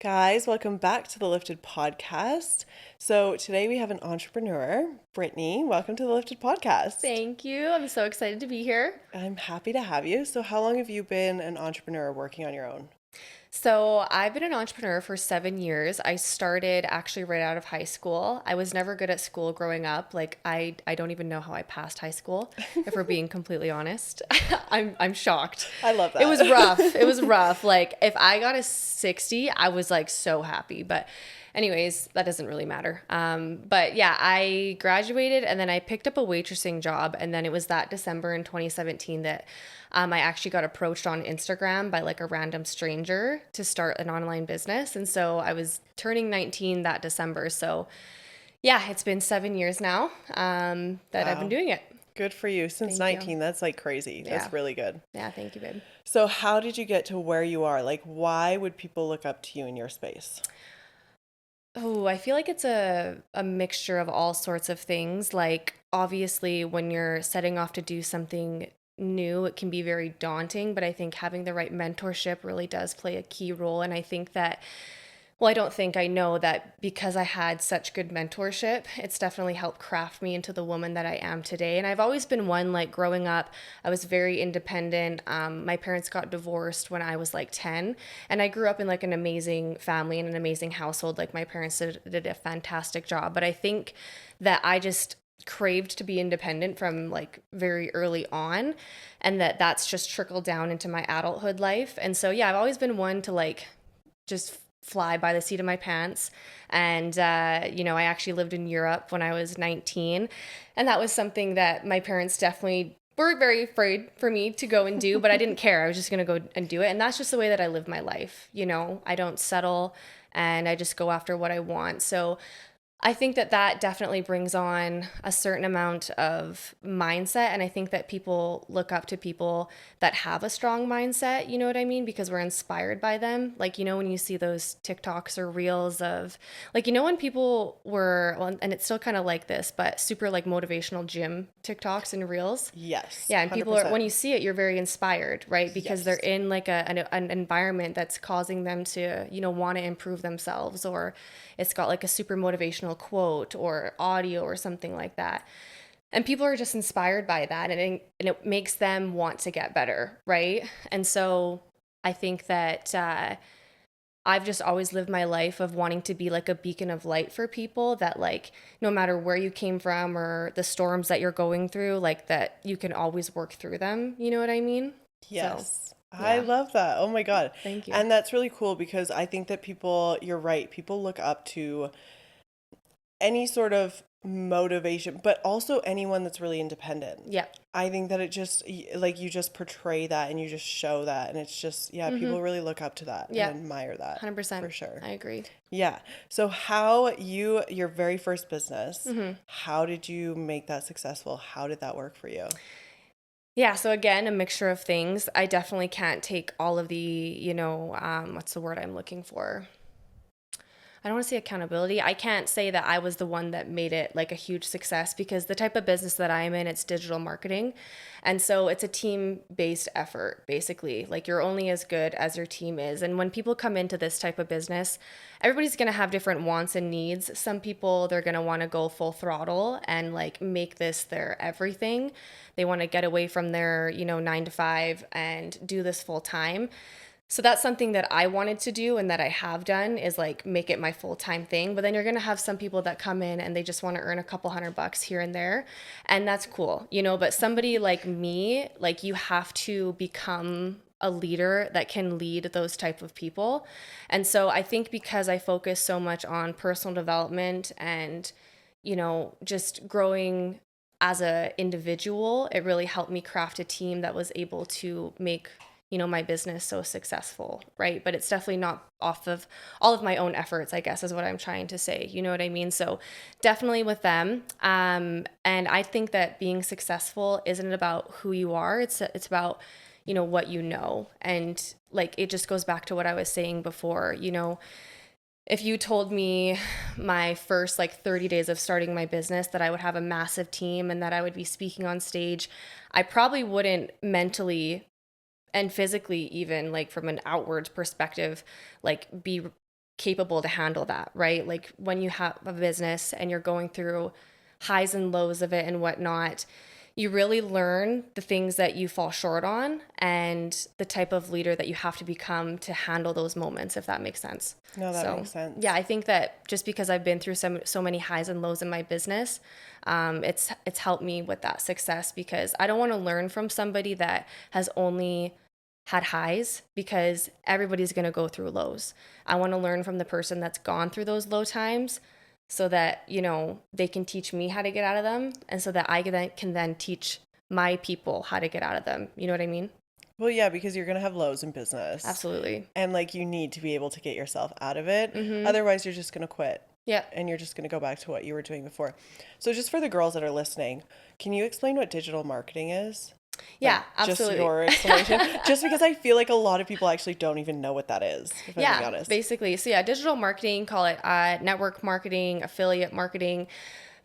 Guys, welcome back to the Lifted Podcast. So today we have an entrepreneur, Brittany. Welcome to the Lifted Podcast. Thank you. I'm so excited to be here. I'm happy to have you. So how long have you been an entrepreneur working on your own? So, I've been an entrepreneur for 7 years. I started actually right out of high school. I was never good at school growing up. I don't even know how I passed high school, if we're being completely honest. I'm shocked. I love that. It was rough. It was rough. Like if I got a 60, I was like so happy. But anyways, that doesn't really matter. But yeah, I graduated and then I picked up a waitressing job. And then it was that December in 2017 that I actually got approached on Instagram by like a random stranger to start an online business. And so I was turning 19 that December. So yeah, it's been 7 years now that I've been doing it. Good for you. Since Thank you. 19, that's like crazy. That's really good. Yeah, thank you, babe. So how did you get to where you are? Like, why would people look up to you in your space? Oh, I feel like it's a mixture of all sorts of things. Like, obviously, when you're setting off to do something new, it can be very daunting, but I think having the right mentorship really does play a key role. And I think that, well, I don't think I know that because I had such good mentorship, it's definitely helped craft me into the woman that I am today. And I've always been one, like growing up, I was very independent. My parents got divorced when I was like 10, and I grew up in like an amazing family and an amazing household. Like my parents did a fantastic job. But I think that I just craved to be independent from like very early on, and that's just trickled down into my adulthood life. And so yeah, I've always been one to like just fly by the seat of my pants. And, I actually lived in Europe when I was 19. And that was something that my parents definitely were very afraid for me to go and do, but I didn't care. I was just going to go and do it. And that's just the way that I live my life. I don't settle and I just go after what I want. So I think that definitely brings on a certain amount of mindset. And I think that people look up to people that have a strong mindset, you know what I mean? Because we're inspired by them. Like, when you see those TikToks or reels of, like, when people were, well, and it's still kind of like this, but super like motivational gym TikToks and reels. Yes. Yeah. And 100%. people are, when you see it, you're very inspired, right? Because they're in like an environment that's causing them to, want to improve themselves, or it's got like a super motivational quote or audio or something like that. And people are just inspired by that, and it makes them want to get better, right? And so I think that I've just always lived my life of wanting to be like a beacon of light for people, that like no matter where you came from or the storms that you're going through, like that you can always work through them. You know what I mean? Yes. So, I yeah. love that. Oh my God. Thank you. And that's really cool because I think that you're right, people look up to any sort of motivation, but also anyone that's really independent. Yeah. I think that it just, like, you just portray that and you just show that. And it's just, people really look up to that and admire that. 100%. For sure. I agree. Yeah. So your very first business, how did you make that successful? How did that work for you? Yeah, so again, a mixture of things. I definitely can't take all of the, what's the word I'm looking for? I don't want to say accountability. I can't say that I was the one that made it like a huge success, because the type of business that I'm in, it's digital marketing. And so it's a team-based effort, basically. Like, you're only as good as your team is. And when people come into this type of business, everybody's going to have different wants and needs. Some people, they're going to want to go full throttle and like make this their everything. They want to get away from their, 9 to 5 and do this full time. So that's something that I wanted to do and that I have done, is like make it my full-time thing. But then you're going to have some people that come in and they just want to earn a couple $100 here and there. And that's cool, but somebody like me, like, you have to become a leader that can lead those type of people. And so I think because I focus so much on personal development and, just growing as an individual, it really helped me craft a team that was able to make my business so successful, right? But it's definitely not off of all of my own efforts, I guess, is what I'm trying to say. You know what I mean? So definitely with them. And I think that being successful isn't about who you are. It's about, what you know. And like, it just goes back to what I was saying before, if you told me my first like 30 days of starting my business that I would have a massive team and that I would be speaking on stage, I probably wouldn't mentally and physically, even like from an outward perspective, like be capable to handle that, right? Like when you have a business and you're going through highs and lows of it and whatnot, you really learn the things that you fall short on and the type of leader that you have to become to handle those moments, if that makes sense. No, that So, makes sense. yeah, I think that just because I've been through so many highs and lows in my business, it's helped me with that success, because I don't want to learn from somebody that has only had highs, because everybody's going to go through lows. I want to learn from the person that's gone through those low times, so that, you know, they can teach me how to get out of them, and so that I can then teach my people how to get out of them. You know what I mean? Well, yeah, because you're going to have lows in business. Absolutely. And like you need to be able to get yourself out of it. Mm-hmm. Otherwise, you're just going to quit. Yeah. And you're just going to go back to what you were doing before. So, just for the girls that are listening, can you explain what digital marketing is? Yeah, Like, absolutely. just your explanation. Just because I feel like a lot of people actually don't even know what that is, if I'm being honest. Basically. So yeah, digital marketing, call it network marketing, affiliate marketing.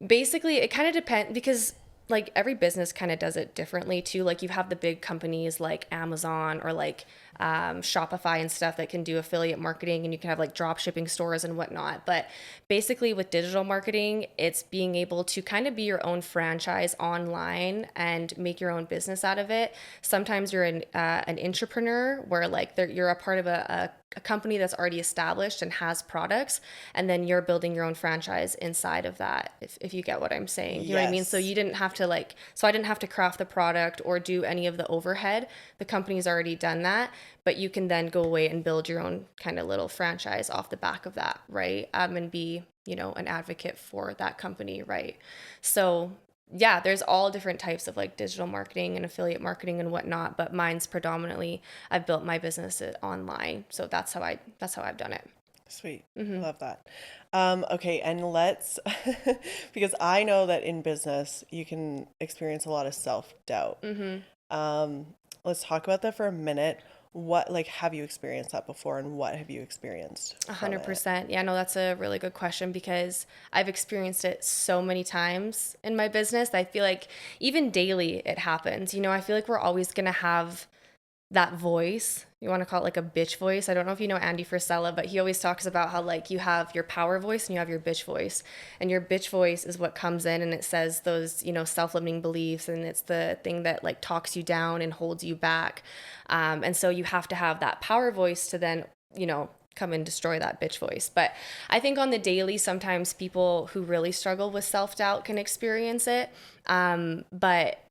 Basically, it kind of depends, because like every business kind of does it differently too. Like you have the big companies like Amazon or like Shopify and stuff that can do affiliate marketing, and you can have like drop shipping stores and whatnot. But basically with digital marketing, it's being able to kind of be your own franchise online and make your own business out of it. Sometimes you're an entrepreneur where like you're a part of a company that's already established and has products, and then you're building your own franchise inside of that, if you get what I'm saying. You know what I mean? So you didn't have to I didn't have to craft the product or do any of the overhead. The company's already done that, but you can then go away and build your own kind of little franchise off the back of that, right? And be, you know, an advocate for that company, right? So yeah, there's all different types of like digital marketing and affiliate marketing and whatnot, but mine's predominantly, I've built my business online. So that's how I've done it. Sweet. Mm-hmm. Love that. Okay, and let's, because I know that in business you can experience a lot of self-doubt. Mm-hmm. Let's talk about that for a minute. What, like, have you experienced that before, and what have you experienced from it? 100%. Yeah, no, that's a really good question, because I've experienced it so many times in my business. I feel like even daily it happens. You know, I feel like we're always going to have that voice. You want to call it like a bitch voice. I don't know if you know Andy Frisella, but he always talks about how like you have your power voice and you have your bitch voice. And your bitch voice is what comes in and it says those, you know, self-limiting beliefs, and it's the thing that like talks you down and holds you back. And so you have to have that power voice to then, you know, come and destroy that bitch voice. But I think on the daily, sometimes people who really struggle with self-doubt can experience it. But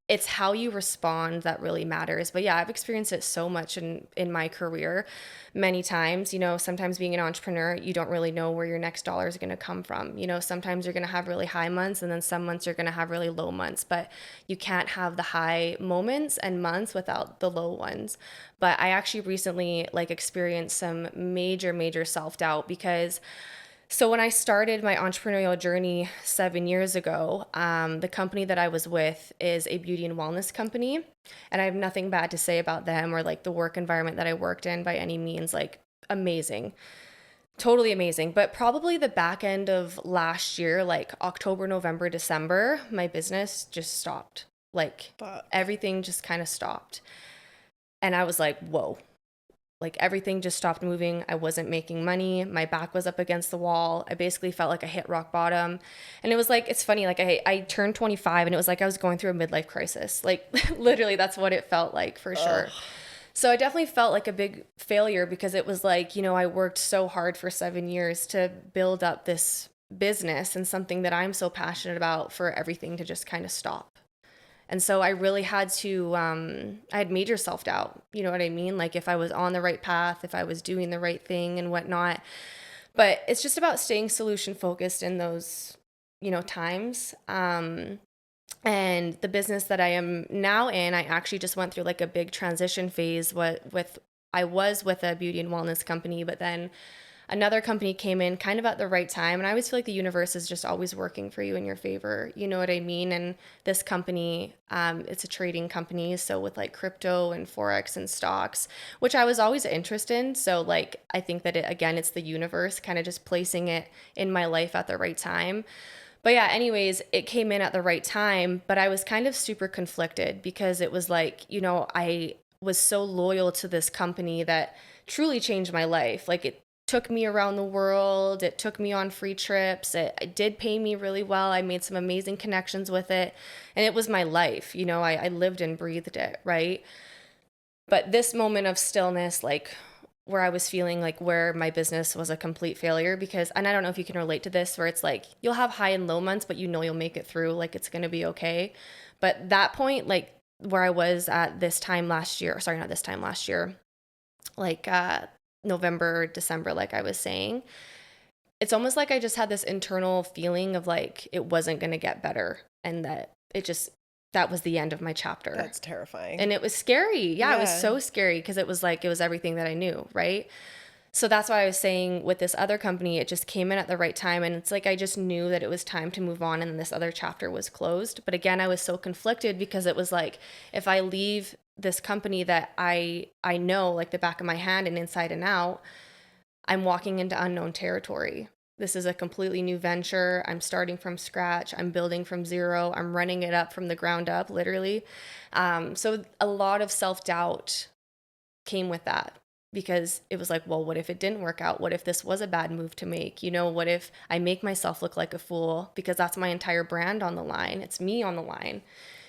it's how you respond that really matters. But yeah, I've experienced it so much in my career many times. You know, sometimes being an entrepreneur, you don't really know where your next dollar is going to come from. You know, sometimes you're going to have really high months, and then some months you're going to have really low months, but you can't have the high moments and months without the low ones. But I actually recently like experienced some major self-doubt, because so when I started my entrepreneurial journey 7 years ago, the company that I was with is a beauty and wellness company, and I have nothing bad to say about them or like the work environment that I worked in by any means. Like amazing, totally amazing. But probably the back end of last year, like October, November, December, my business just stopped. Like everything just kind of stopped, and I was like, whoa. Like everything just stopped moving. I wasn't making money. My back was up against the wall. I basically felt like I hit rock bottom. And it was like, it's funny, like I turned 25 and it was like I was going through a midlife crisis. Like literally that's what it felt like for sure. So I definitely felt like a big failure, because it was like, you know, I worked so hard for 7 years to build up this business and something that I'm so passionate about, for everything to just kind of stop. And so I really had to, I had major self-doubt, you know what I mean? Like if I was on the right path, if I was doing the right thing and whatnot. But it's just about staying solution focused in those, you know, times. And the business that I am now in, I actually just went through like a big transition phase I was with a beauty and wellness company, but then another company came in kind of at the right time. And I always feel like the universe is just always working for you in your favor. You know what I mean? And this company, it's a trading company. So with like crypto and Forex and stocks, which I was always interested in. So like, I think that it's the universe kind of just placing it in my life at the right time. But yeah, anyways, it came in at the right time, but I was kind of super conflicted, because it was like, you know, I was so loyal to this company that truly changed my life. Like took me around the world. It took me on free trips. It did pay me really well. I made some amazing connections with it. And it was my life. You know, I lived and breathed it, right? But this moment of stillness, like where I was feeling like where my business was a complete failure, because, and I don't know if you can relate to this, where it's like you'll have high and low months, but you know you'll make it through, like it's going to be okay. But that point, like where I was at this time last year, sorry, not this time last year, like November, December, like I was saying, it's almost like I just had this internal feeling of like it wasn't going to get better, and that it just, that was the end of my chapter. That's terrifying. And it was scary. Yeah, it was Yeah. so scary because it was like, it was everything that I knew, right? So that's why I was saying with this other company, it just came in at the right time. And it's like I just knew that it was time to move on and this other chapter was closed. But again, I was so conflicted because it was like, if I leave this company that I know like the back of my hand and inside and out, I'm walking into unknown territory. This is a completely new venture. I'm starting from scratch. I'm building from zero. I'm running it up from the ground up, literally. So a lot of self-doubt came with that, because it was like, well, what if it didn't work out? What if this was a bad move to make? You know, what if I make myself look like a fool? Because that's my entire brand on the line. It's me on the line.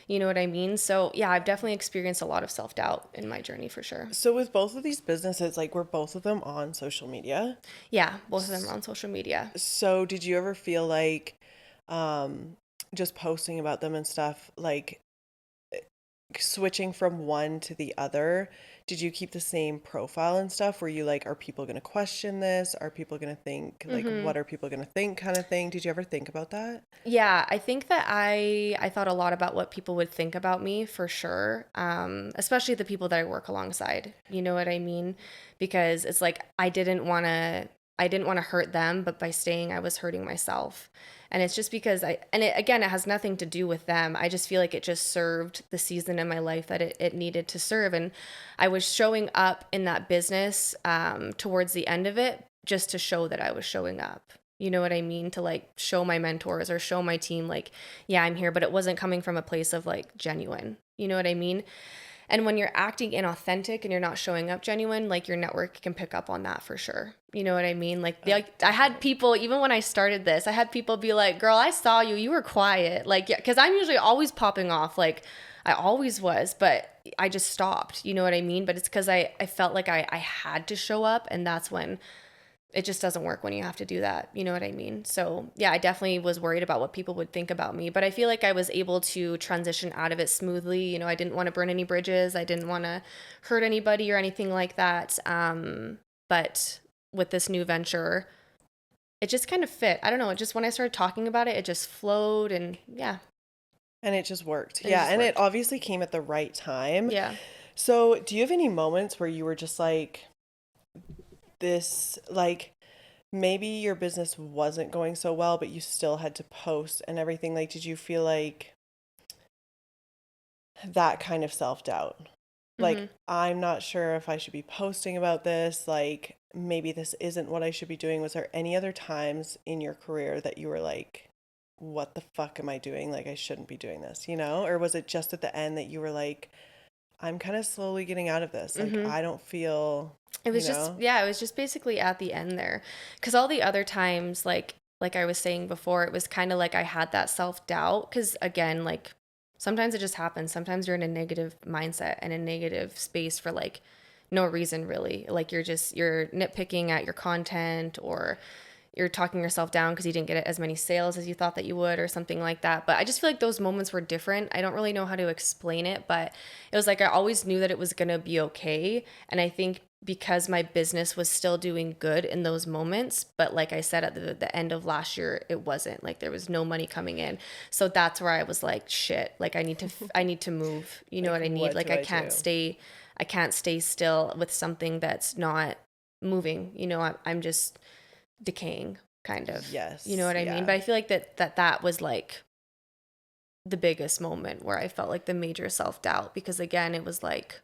You know what I mean? So yeah, I've definitely experienced a lot of self-doubt in my journey for sure. So with both of these businesses, like were both of them on social media? Yeah, both of them are on social media. So did you ever feel like just posting about them and stuff, like switching from one to the other, did you keep the same profile and stuff? Were you like, are people going to question this? Are people going to think, like, what are people going to think kind of thing? Did you ever think about that? Yeah, I think that I thought a lot about what people would think about me for sure, especially the people that I work alongside. You know what I mean? Because it's like I didn't want to hurt them, but by staying, I was hurting myself. And it's just because again, it has nothing to do with them. I just feel like it just served the season in my life that it needed to serve. And I was showing up in that business towards the end of it just to show that I was showing up. You know what I mean? To like show my mentors or show my team, like, yeah, I'm here, but it wasn't coming from a place of like genuine. You know what I mean? And when you're acting inauthentic and you're not showing up genuine, like your network can pick up on that for sure. You know what I mean? Like I had people, even when I started this, I had people be like, girl, I saw you, you were quiet. Like, yeah, because I'm usually always popping off. Like I always was, but I just stopped. You know what I mean? But it's because I felt like I had to show up. And that's when it just doesn't work when you have to do that. You know what I mean? So yeah, I definitely was worried about what people would think about me, but I feel like I was able to transition out of it smoothly. You know, I didn't want to burn any bridges. I didn't want to hurt anybody or anything like that. But with this new venture, it just kind of fit. I don't know. It just, when I started talking about it, it just flowed, and yeah. And it just worked. It Yeah. just And it worked. obviously came at the right time. Yeah. So do you have any moments where you were just like, this, like, maybe your business wasn't going so well, but you still had to post and everything? Like, did you feel like that kind of self-doubt? Like, I'm not sure if I should be posting about this. Like, maybe this isn't what I should be doing. Was there any other times in your career that you were like, what the fuck am I doing? Like, I shouldn't be doing this, you know? Or was it just at the end that you were like, I'm kind of slowly getting out of this. Like, I don't feel, It was you just, know? yeah, it was just basically at the end there. Because all the other times, like I was saying before, it was kind of like I had that self-doubt. Because again, like sometimes it just happens. Sometimes you're in a negative mindset and a negative space for like no reason really. Like you're nitpicking at your content, or you're talking yourself down because you didn't get as many sales as you thought that you would, or something like that. But I just feel like those moments were different. I don't really know how to explain it, but it was like I always knew that it was going to be okay. And I think because my business was still doing good in those moments, but like I said, at the end of last year, it wasn't, like there was no money coming in. So that's where I was like, shit, like I need to move. You know Like, what I need? what Like do I do? I can't stay still with something that's not moving. You know, I'm just decaying, kind of. You know Yes. what I mean? Yeah. But I feel like that was like the biggest moment where I felt like the major self-doubt, because again, it was like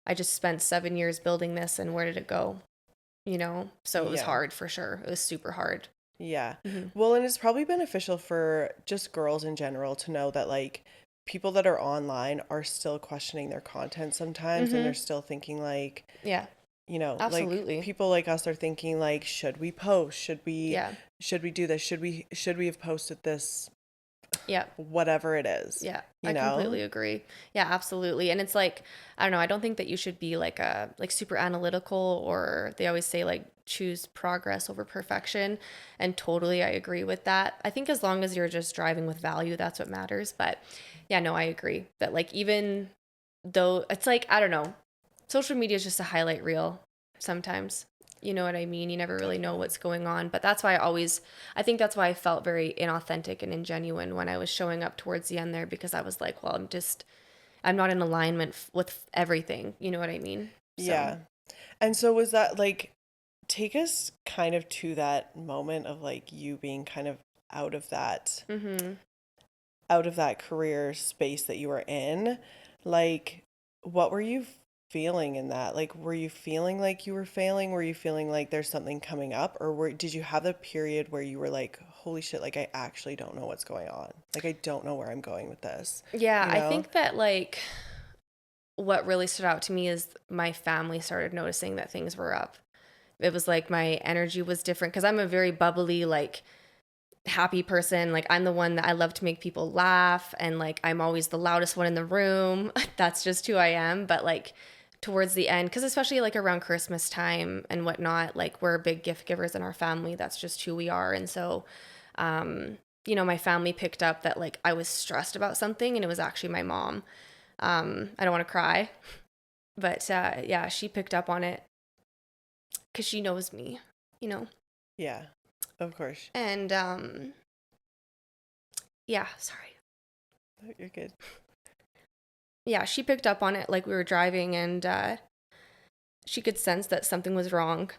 I just spent 7 years building this, and where did it go? You know? So it was Yeah. hard for sure. It was super hard. Yeah. Hmm. Well, and it's probably beneficial for just girls in general to know that, like, people that are online are still questioning their content sometimes, and they're Hmm. still thinking, like, Yeah. like Absolutely. people like us are thinking like, should we post? Yeah. Should we do this? Should we have posted this? Yeah. Whatever it is, Yeah, you I know? completely agree. Yeah, absolutely. And it's like, I don't know, I don't think that you should be like super analytical, or they always say like choose progress over perfection. And totally I agree with that. I think as long as you're just driving with value, that's what matters. But yeah, no, I agree that like even though it's like, I don't know, social media is just a highlight reel sometimes. You know what I mean? You never really know Definitely. what's going on. But that's why I think that's why I felt very inauthentic and ingenuine when I was showing up towards the end there, because I was like, well, I'm not in alignment with everything. You know what I mean? So, Yeah. And so was that like, take us kind of to that moment of like you being kind of out of that hmm out of that career space that you were in. Like, what were you feeling in that? Like, were you feeling like you were failing? Were you feeling like there's something coming up? Or did you have the period where you were like, holy shit, like I actually don't know what's going on. Like I don't know where I'm going with this. yeah, You I know? think that like what really stood out to me is my family started noticing that things were up. It was like my energy was different because I'm a very bubbly, like happy person. Like I'm the one that I love to make people laugh, and like I'm always the loudest one in the room. That's just who I am. But like towards the end, because especially like around Christmas time and whatnot, like we're big gift givers in our family. That's just who we are. And so, my family picked up that like I was stressed about something, and it was actually my mom. I don't want to cry, but yeah, she picked up on it because she knows me, you know. Yeah, of course. And yeah, sorry. Oh, you're good. Yeah, she picked up on it like we were driving, and she could sense that something was wrong.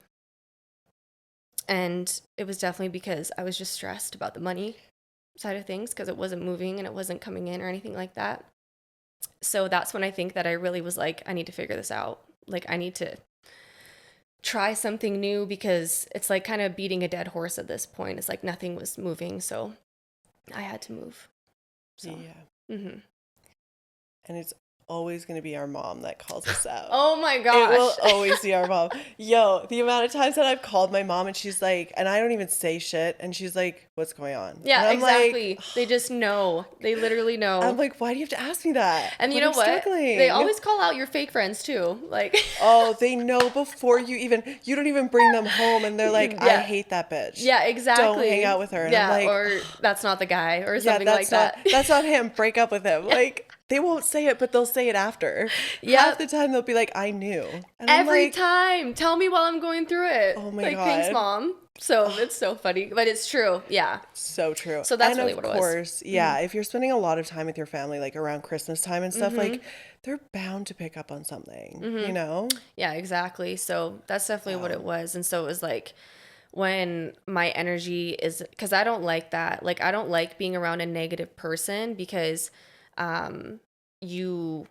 And it was definitely because I was just stressed about the money side of things because it wasn't moving and it wasn't coming in or anything like that. So that's when I think that I really was like, I need to figure this out. Like, I need to try something new because it's like kind of beating a dead horse at this point. It's like nothing was moving. So I had to move. So, Yeah. hmm And it's always going to be our mom that calls us out. oh my It will gosh. always be our mom. Yo, the amount of times that I've called my mom and she's like, and I don't even say shit, and she's like, "What's going on?" And Yeah, I'm like, exactly. They just know. They literally I'm know. like, why do you have to ask me that And you when know I'm what? They struggling? always call out your fake friends too. Like, Oh, they know before you don't even bring them home, and they're like, I yeah, hate that bitch. yeah, Don't hang exactly. out with her. And I'm Yeah, like, or that's not the guy, or yeah, something like that. that's not him. Break up with him. Yeah. Like they won't say it, but they'll say it after. Half Yep. the time they'll be like, I knew. And I'm Every like, time. Tell me while I'm going through it. oh my Like, thanks, God. mom. So it's so funny, but it's true. Yeah. So true. So that's And really of what it was. course, yeah, if you're spending a lot of time with your family, like around Christmas time and stuff, Mm-hmm. like they're bound to pick up on something, you Mm-hmm. know? Yeah, exactly. So that's definitely what it So, was. And so it was like when my energy is, because I don't like that. Like, I don't like being around a negative person because um, you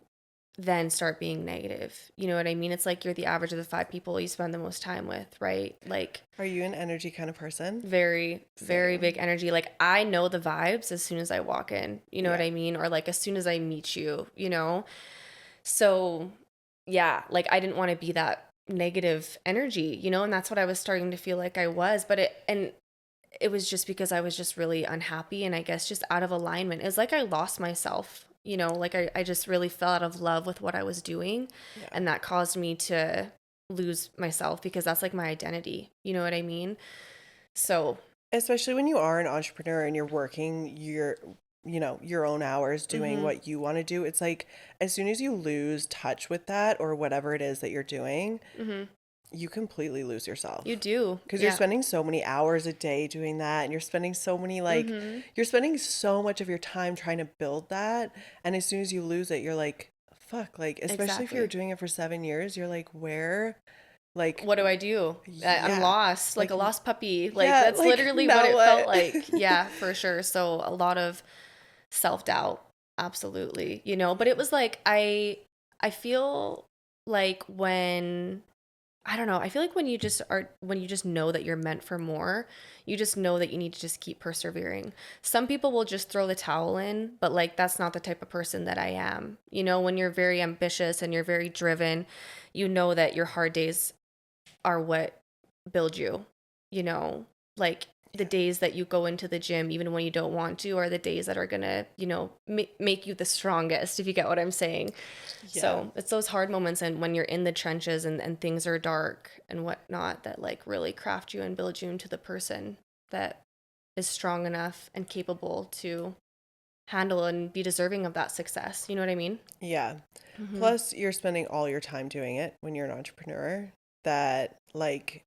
then start being negative. You know what I mean? It's like you're the average of the 5 people you spend the most time with, right? Like, are you an energy kind of person? very, very big Same. energy. Like, I know the vibes as soon as I walk in. You know what Yeah. I mean? Or like as soon as I meet you, you know? So, yeah, like I didn't want to be that negative energy, you know, and that's what I was starting to feel like I was, but it was just because I was just really unhappy and I guess just out of alignment. It was like I lost myself, you know, like I just really fell out of love with what I was doing, Yeah. and that caused me to lose myself because that's like my identity. You know what I mean? So, Especially when you are an entrepreneur and you're working your own hours doing mhm, what you want to do. It's like as soon as you lose touch with that or whatever it is that you're doing, mhm. you completely lose You yourself. do. Because you're Yeah. spending so many hours a day doing that, and you're spending so many like Mhm. you're spending so much of your time trying to build that, and as soon as you lose it, you're like, fuck, like especially if you were Exactly. doing it for 7 years, you're like, where, like, What do I do? I'm yeah, lost, like like a lost puppy. Like yeah, that's like literally what now it felt what? like. Yeah, for sure. So a lot of self-doubt, absolutely. You know, but it was like I feel like when I don't know, I feel like when you just know that you're meant for more, you just know that you need to just keep persevering. Some people will just throw the towel in, but like that's not the type of person that I am. You know, when you're very ambitious and you're very driven, you know that your hard days are what build you, you know, like the days that you go into the gym, even when you don't want to, are the days that are going to, you know, make you the strongest, if you get what I'm saying. Yeah. So it's those hard moments and when you're in the trenches and things are dark and whatnot that like really craft you and build you into the person that is strong enough and capable to handle and be deserving of that success. You know what I mean? Yeah. Mm-hmm. Plus, you're spending all your time doing it when you're an entrepreneur. That, like,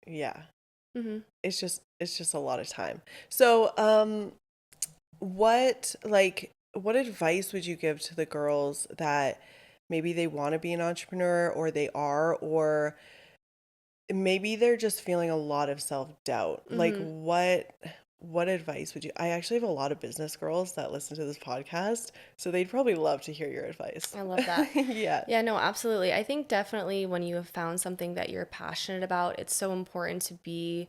yeah, Mm-hmm. it's just a lot of time. So, what advice would you give to the girls that maybe they want to be an entrepreneur or they are, or maybe they're just feeling a lot of self-doubt? Like, Mm-hmm. what advice would you? I actually have a lot of business girls that listen to this podcast, so they'd probably love to hear your advice. I love that. Yeah. Yeah, no, absolutely. I think definitely when you have found something that you're passionate about, it's so important to be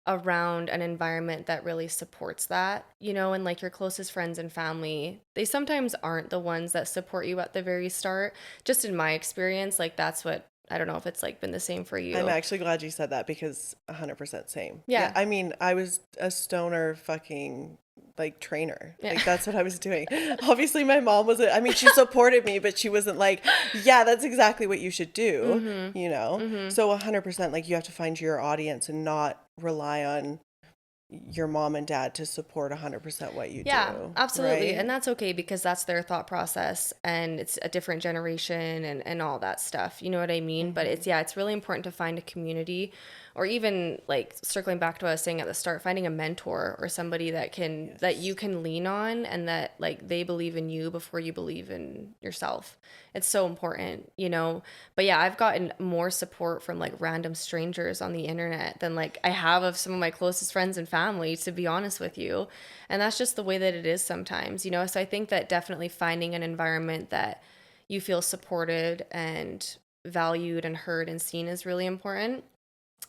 around an environment that really supports that, you know, and like your closest friends and family, they sometimes aren't the ones that support you at the very start. Just in my experience, like that's what I don't know if it's like been the same for I'm you. actually glad you said that because 100% same. Yeah, Yeah. I mean, I was a stoner fucking like trainer. Yeah. Like that's what I was doing. Obviously my mom wasn't, I mean, she supported me, but she wasn't like, yeah, that's exactly what you should do, Mhm. you know? Mhm. So 100% like you have to find your audience and not rely on your mom and dad to support 100% what you Yeah, do, absolutely. right? And that's okay because that's their thought process and it's a different generation and all that stuff. You know what I mean? But Mm-hmm. it's, yeah, it's really important to find a community or even like circling back to what I was saying at the start, finding a mentor or somebody that you Yes. can lean on and that like they believe in you before you believe in yourself. It's so important, you know? But yeah, I've gotten more support from like random strangers on the internet than like I have of some of my closest friends and family, to be honest with you. And that's just the way that it is sometimes, you know? So I think that definitely finding an environment that you feel supported and valued and heard and seen is really important.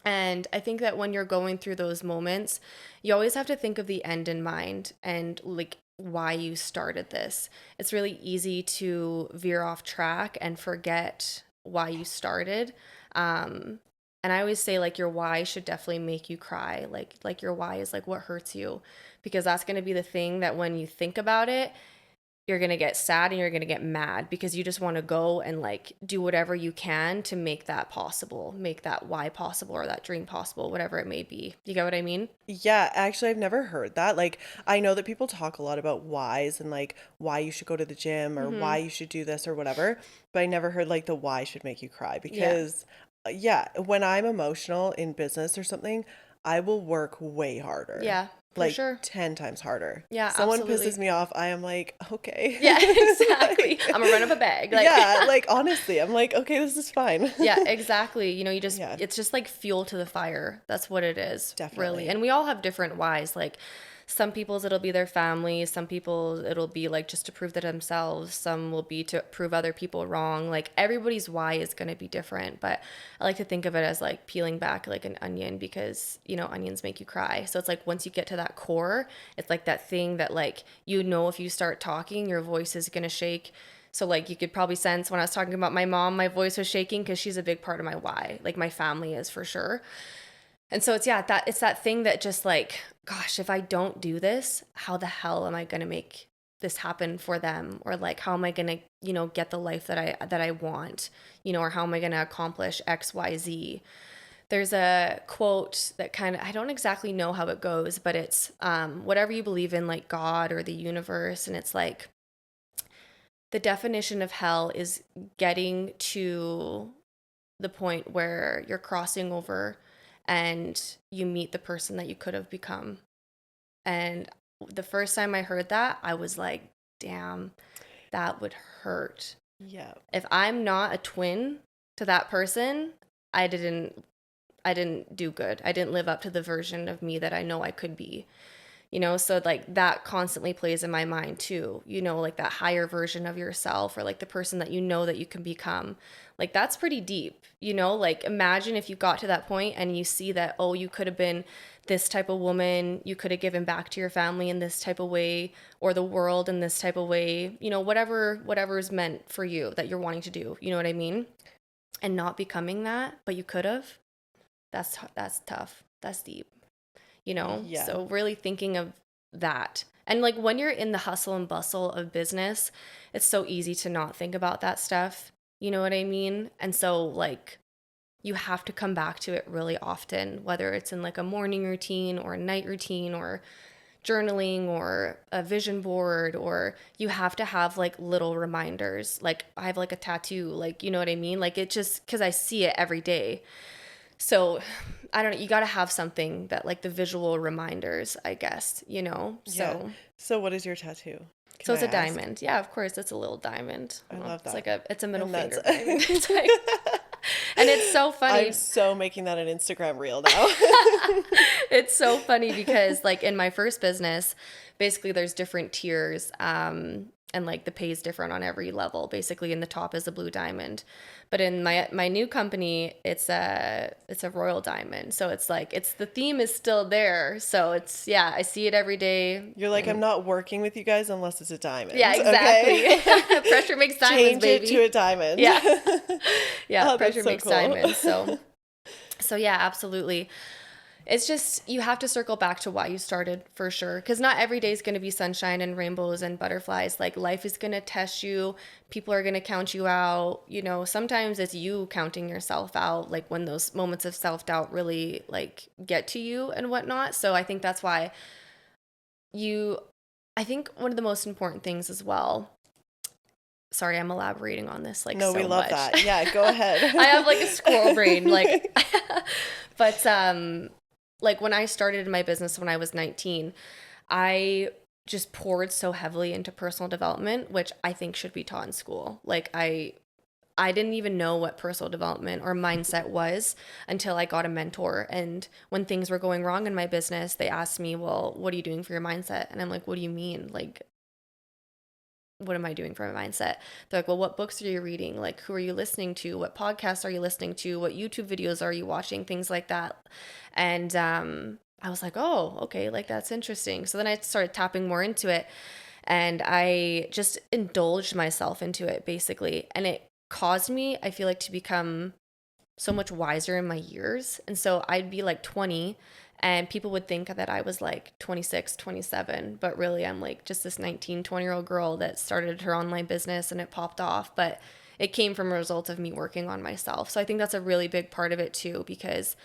And I think that when you're going through those moments, you always have to think of the end in mind and like why you started this. It's really easy to veer off track and forget why you started. Um, and I always say like your why should definitely make you cry. Like your why is like what hurts you because that's going to be the thing that when you think about it, you're going to get sad and you're going to get mad because you just want to go and like do whatever you can to make that possible, make that why possible or that dream possible, whatever it may be. You get what I mean? Yeah, actually, I've never heard that. Like, I know that people talk a lot about whys and like why you should go to the gym or why Mhm. you should do this or whatever, but I never heard like the why should make you cry Yeah. because, yeah, when I'm emotional in business or something, I will work way harder, Yeah, for like sure. 10 times harder. Yeah, Someone pisses absolutely. me off, I am like, okay. Yeah, exactly. I'm gonna run up a Like, bag. Like yeah, like honestly, I'm like, okay, this is fine. Yeah, exactly. You know, you just, Yeah, it's just like fuel to the fire. That's what it is, really. definitely. And we all have different whys. Like some people's it'll be their family, some people it'll be like just to prove to themselves, some will be to prove other people wrong. Like everybody's why is going to be different. But I like to think of it as like peeling back like an onion because, you know, onions make you cry. So it's like once you get to that core, it's like that thing that like, you know, if you start talking, your voice is going to shake. So like you could probably sense when I was talking about my mom, my voice was shaking because she's a big part of my why. Like my family is for sure. And so it's, yeah, that it's that thing that just like, gosh, if I don't do this, how the hell am I gonna make this happen for them? Or like how am I gonna, you know, get the life that I want, you know, or how am I gonna accomplish XYZ? There's a quote that kind of, I don't exactly know how it goes, but it's whatever you believe in, like God or the universe, and it's like the definition of hell is getting to the point where you're crossing over and you meet the person that you could have become. And the first time I heard that, I was like, damn, that would hurt. Yeah. If I'm not a twin to that person, I didn't I didn't do good. I didn't live up to the version of me that I know I could be. You know, so like that constantly plays in my mind too, you know, like that higher version of yourself or like the person that you know that you can become. Like that's pretty deep, you know, like imagine if you got to that point and you see that, oh, you could have been this type of woman, you could have given back to your family in this type of way or the world in this type of way, you know, whatever is meant for you that you're wanting to do, you know what I mean? and not becoming that, but you could have, that's tough. That's deep, you know? Yeah. So really thinking of that. And like when you're in the hustle and bustle of business, it's so easy to not think about that stuff. You know what I mean? And so like you have to come back to it really often, whether it's in like a morning routine or a night routine or journaling or a vision board, or you have to have like little reminders. Like I have like a tattoo, like, you know what I mean? Like it just, because I see it every day. So I don't know, you got to have something that like the visual reminders, I guess, you know? Yeah. So So what is your tattoo? so Can I it's a ask? diamond. Yeah, of course, it's a little diamond. I love It's that. like it's a middle And that's finger diamond. It's like, and it's so I'm funny. so making that an Instagram reel now. It's so funny because like in my first business, basically there's different tiers, and like the pay is different on every level. Basically, in the top is a blue diamond, but in my new company, it's a royal diamond. So it's like the theme is still there. So it's, yeah, I see it every day. You're like, I'm And not working with you guys unless it's a diamond. yeah, Okay? exactly. Pressure makes diamonds, Change baby. it to a diamond. Yeah. Yeah, Oh, that's pressure so makes cool. diamonds. So yeah, absolutely. It's just, you have to circle back to why you started, for sure. Because not every day is going to be sunshine and rainbows and butterflies. Like life is going to test you. People are going to count you out. You know, sometimes it's you counting yourself out, like when those moments of self-doubt really like get to you and whatnot. So I think that's why I think one of the most important things as well. Sorry, I'm elaborating on this like No, so we love much. that. Yeah, go ahead. I have like a squirrel brain, like, but like when I started my business when I was 19, I just poured so heavily into personal development, which I think should be taught in school. Like I didn't even know what personal development or mindset was until I got a mentor. And when things were going wrong in my business, they asked me, well, what are you doing for your mindset? And I'm like, what do you mean? Like, what am I doing for my mindset? They're like, well, what books are you reading? Like, who are you listening to? What podcasts are you listening to? What YouTube videos are you watching? Things like that. And I was like, oh, okay, like that's interesting. So then I started tapping more into it, and I just indulged myself into it basically. And it caused me, I feel like, to become so much wiser in my years. And so I'd be like 20 and people would think that I was like 26, 27, but really I'm like just this 19, 20-year-old girl that started her online business and it popped off. But it came from a result of me working on myself. So I think that's a really big part of it too, because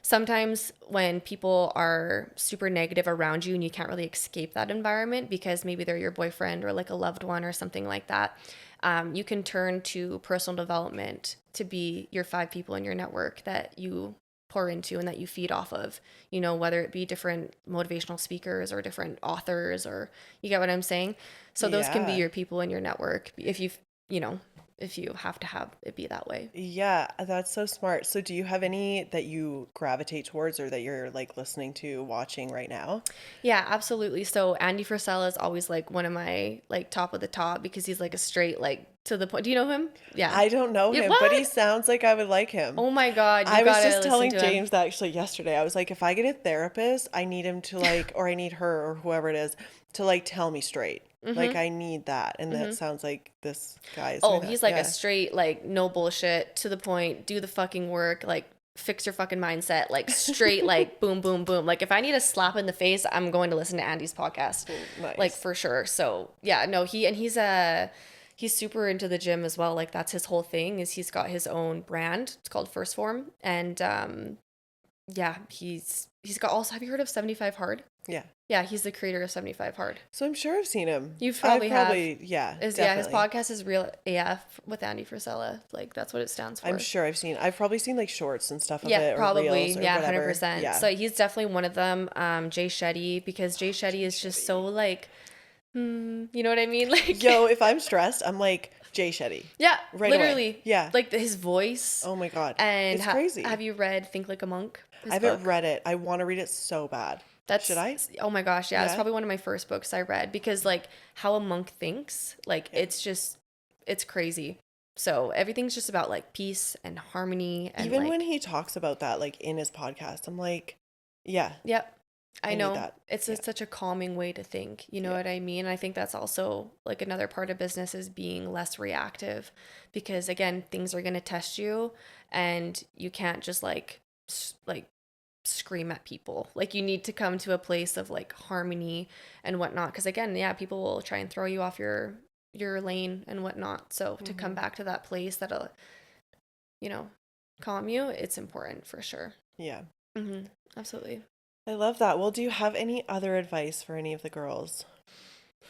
sometimes when people are super negative around you and you can't really escape that environment because maybe they're your boyfriend or like a loved one or something like that, you can turn to personal development to be your 5 people in your network that you pour into and that you feed off of, you know, whether it be different motivational speakers or different authors, or you get what I'm saying? So those can be Yeah. your people in your network if you know, if you have to have it be that way. Yeah, that's so smart. So do you have any that you gravitate towards or that you're like listening to, watching right now? Yeah, absolutely. So Andy Frisella is always like one of my like top of the top because he's like a straight, like to the point. Do you know him? Yeah. I don't know Yeah, him, but he what? sounds like I would like him. Oh my God, you I was gotta just listen telling to him. James that actually yesterday. I was like, if I get a therapist, I need him to like, or I need her or whoever it is to like tell me straight. Like I need that. And that sounds like this guy is Oh, doing that. he's like a Yeah. straight, like no bullshit, to the point, do the fucking work, like fix your fucking mindset, like straight, like boom, boom, boom. Like if I need a slap in the face, I'm going to listen to Andy's podcast, like Nice. for sure. So yeah, no, he's super into the gym as well. Like that's his whole thing, is he's got his own brand. It's called First Form, and yeah, he's got also. Have you heard of 75 Hard? Yeah. Yeah, he's the creator of 75 Hard. So I'm sure I've seen him. You probably have. Yeah, His definitely. podcast is Real AF with Andy Frisella. Like that's what it stands for. I'm sure I've probably seen like shorts and stuff of Yeah, it or probably. reels or Yeah, whatever. 100%. Yeah. So he's definitely one of them. Jay Shetty, because Jay Shetty is just so like, you know what I mean? Like, Yo, if I'm stressed, I'm like Jay Shetty. yeah, Right away. literally. Yeah. Like his voice. Oh my God. And It's crazy. have you read Think Like a Monk? His I haven't book? read it. I want to read it so bad. Should I? Oh my gosh, yeah. It's Yeah? probably one of my first books I read, because like how a monk thinks, like it's crazy. So everything's just about like peace and harmony and Even like, when he talks about that, like in his podcast, I'm like, yeah, yep. I I need know that. it's Yeah. such a calming way to think. You know Yeah. what I mean? I think that's also like another part of business is being less reactive because again, things are going to test you and you can't just like scream at people. Like you need to come to a place of like harmony and whatnot. Because again, yeah, people will try and throw you off your lane and whatnot. So to come back to that place that'll, you know, calm you, it's important for sure. Yeah. Absolutely. I love that. Well, do you have any other advice for any of the girls?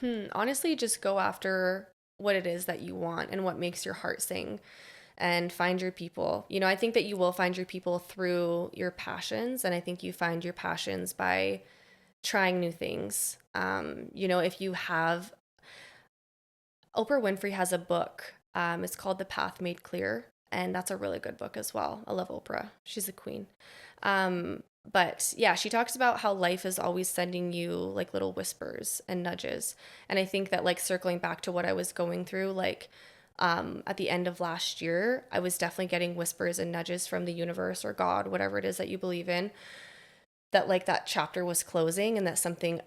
Honestly, just go after what it is that you want and what makes your heart sing and find your people. You know, I think that you will find your people through your passions. And I think you find your passions by trying new things. You know, if you have, Oprah Winfrey has a book. It's called The Path Made Clear. And that's a really good book as well. I love Oprah. She's a queen. But yeah, she talks about how life is always sending you like little whispers and nudges. And I think that like circling back to what I was going through, like at the end of last year, I was definitely getting whispers and nudges from the universe or God, whatever it is that you believe in, that like that chapter was closing and that something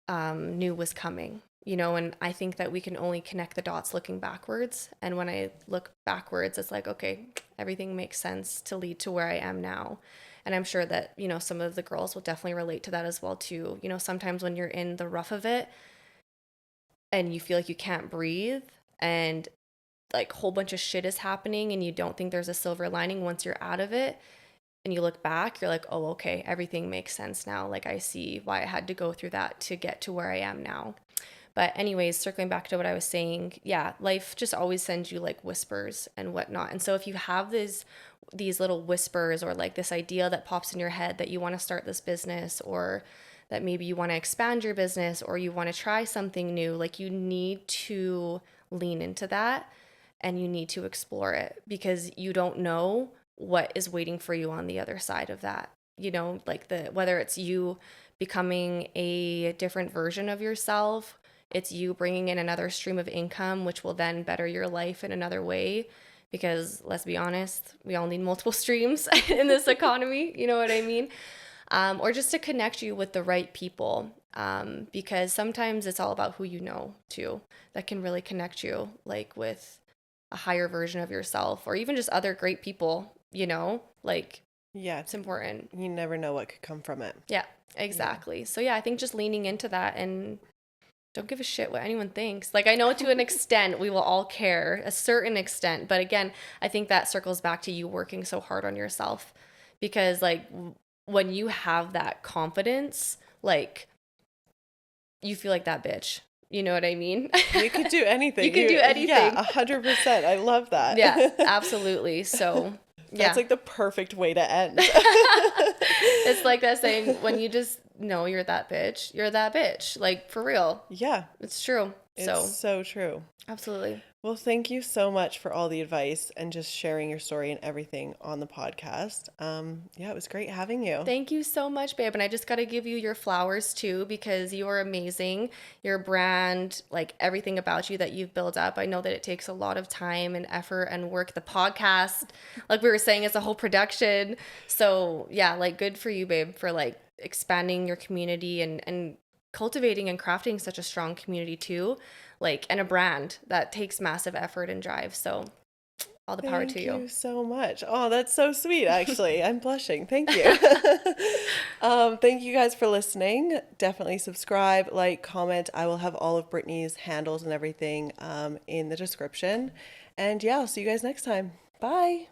new was coming, you know. And I think that we can only connect the dots looking backwards. And when I look backwards, it's like, okay, everything makes sense to lead to where I am now. And I'm sure that, you know, some of the girls will definitely relate to that as well too. You know, sometimes when you're in the rough of it and you feel like you can't breathe and like a whole bunch of shit is happening and you don't think there's a silver lining, once you're out of it and you look back, you're like, oh, okay, everything makes sense now. Like I see why I had to go through that to get to where I am now. But anyways, circling back to what I was saying, yeah, life just always sends you like whispers and whatnot. And so if you have these little whispers or like this idea that pops in your head that you want to start this business, or that maybe you want to expand your business, or you want to try something new, like you need to lean into that and you need to explore it because you don't know what is waiting for you on the other side of that. You know, like whether it's you becoming a different version of yourself, it's you bringing in another stream of income, which will then better your life in another way. Because let's be honest, we all need multiple streams in this economy. You know what I mean? Or just to connect you with the right people. Because sometimes it's all about who you know too, that can really connect you like with a higher version of yourself, or even just other great people, you know, like Yeah. it's important. You never know what could come from it. Yeah, exactly. Yeah. So yeah, I think just leaning into that and don't give a shit what anyone thinks. Like I know to an extent we will all care, a certain extent, but again, I think that circles back to you working so hard on yourself because like when you have that confidence, like you feel like that bitch. You know what I mean? You could do anything. You can do anything. Yeah, 100%. I love that. Yeah, absolutely. So yeah. That's like the perfect way to end. It's like that saying, when you just know you're that bitch, you're that bitch. Like for real. Yeah. It's true. It's so true. Absolutely. Well, thank you so much for all the advice and just sharing your story and everything on the podcast. Yeah, it was great having you. Thank you so much, babe. And I just got to give you your flowers too, because you are amazing. Your brand, like everything about you that you've built up. I know that it takes a lot of time and effort and work. The podcast, like we were saying, it's a whole production. So yeah, like good for you, babe, for like expanding your community and cultivating and crafting such a strong community too, like, and a brand that takes massive effort and drive. So all the power to you. Thank you so much. Oh, that's so sweet, actually. I'm blushing. Thank you. Thank you guys for listening. Definitely subscribe, like, comment. I will have all of Brittany's handles and everything in the description. And yeah, I'll see you guys next time. Bye.